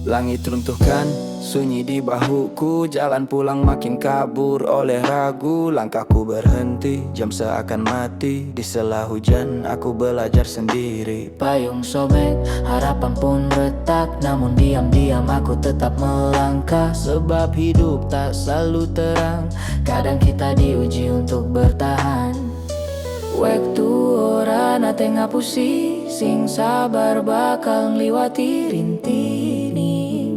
Langit runtuhkan, sunyi di bahuku. Jalan pulang makin kabur oleh ragu. Langkahku berhenti, jam seakan mati. Di sela hujan, aku belajar sendiri. Payung sobek, harapan pun retak. Namun diam-diam aku tetap melangkah. Sebab hidup tak selalu terang. Kadang kita diuji untuk bertahan. Waktu ora nate ngapusi, sing sabar bakal ngliwati rintini.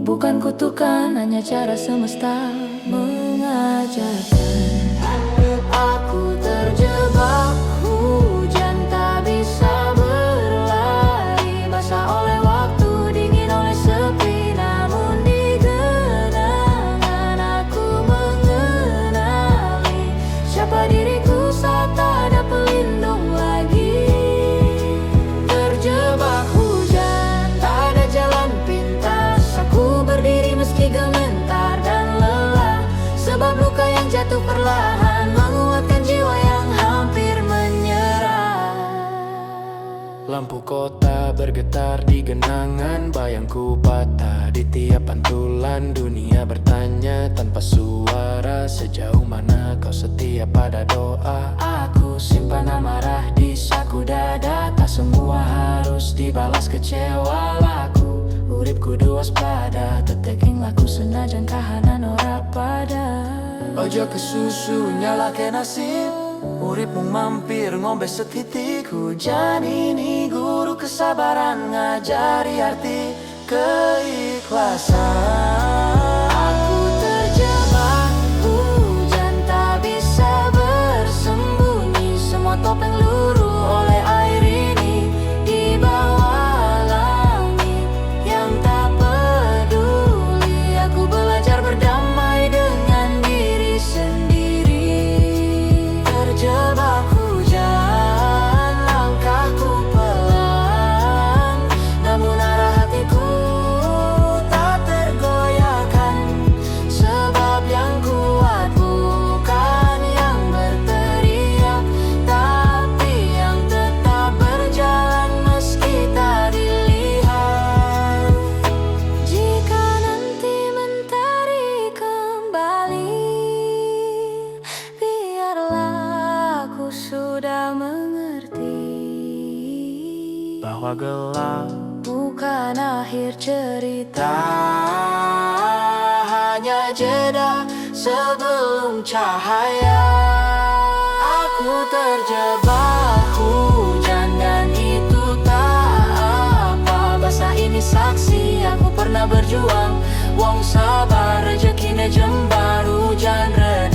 Bukan kutukan, hanya cara semesta mengajarkan. Aku terjebak hujan, tak bisa berlari. Basah oleh waktu, dingin oleh sepi. Namun di genangan aku mengenali siapa diriku saat tak ada pelindung lagi. Terjebak hujan, tak ada jalan pintas. Aku berdiri meski gemetar dan lelah. Sebab luka yang jatuh perlahan menguatkan jiwa yang hampir menyerah. Lampu kota bergetar di genangan. Bayangku patah di tiap pantulan. Dunia bertanya tanpa suara, sejauh mana kau setia pada doa. Aku simpan amarah di saku dada. Tak semua harus dibalas kecewa laku. Uripku duas pada teteking laku senajan kahanan ora pada. Ojo kesusu nyalake nasib. Uripmu mampir ngombe setitik. Hujan ini guru kesabaran, ngajari arti keikhlasan. Aku terjebak hujan, tak bisa bersembunyi. Semua topeng luruh oleh air ini. Di bawah langit yang tak peduli, aku belajar berdamai dengan diri sendiri. Terjebak hujan, langkahku pelan. Namun arah hatiku tak tergoyahkan. Sebab yang kuat bukan yang berteriak, tapi yang tetap berjalan meski tak dilihat. Jika nanti mentari kembali, biarlah aku sudah mengerti Bahwa gelap bukan akhir cerita, tak hanya jeda sebelum cahaya. aku terjebak hujan dan itu tak apa. Basah ini saksi aku pernah berjuang. Wong sabar rezekinya jembar, hujan reda